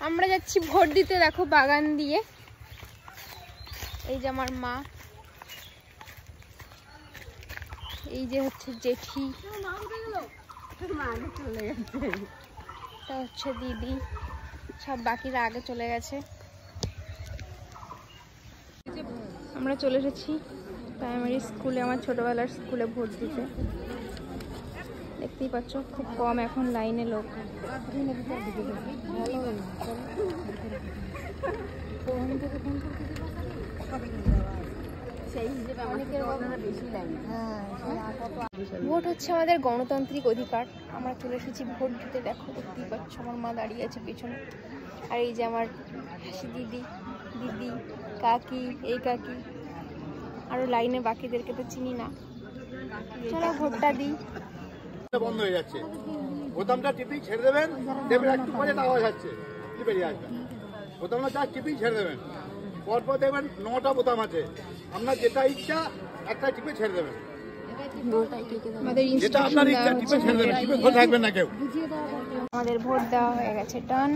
আমরা যাচ্ছি ভোট দিতে, দেখো বাগান দিয়ে। এই যে আমার মা, এই যে হচ্ছে জেঠি, এটা হচ্ছে দিদি, সব বাকিরা আগে চলে গেছে। আমরা চলে এসেছি প্রাইমারি স্কুলে, আমার ছোটবেলার স্কুলে ভোট দিতে। দেখতেই পাচ্ছ খুব কম এখন লাইনে লোক। ভোট হচ্ছে আমাদের গণতান্ত্রিক অধিকার, আমরা চলে এসেছি ভোট দিতে। দেখো দেখতেই পাচ্ছ আমার মা দাঁড়িয়ে আছে পেছনে, আর এই যে আমার হাসি দিদি, দিদি, কাকি, এই কাকি, আরো লাইনে বাকিদেরকে তো চিনি না। চলো ভোটটা দিই। বন্ধ হয়ে যাচ্ছে, বোতামটা টিপি ছেড়ে দেবেন, দেখবেন একটু পরে আওয়াজ হচ্ছে, বেরিয়ে আসবেন। বোতামটা যা টিপি ছেড়ে দেবেন, পরপর দেখবেন 9টা বোতাম আছে, আপনার যেটা ইচ্ছা একটা টিপে ছেড়ে দেবেন। যেটা আপনার ইচ্ছা টিপে ছেড়ে দেবেন, টিপে ধরে থাকবেন না কেউ। আমাদের ভোট দেওয়া হয়ে গেছে, ডান।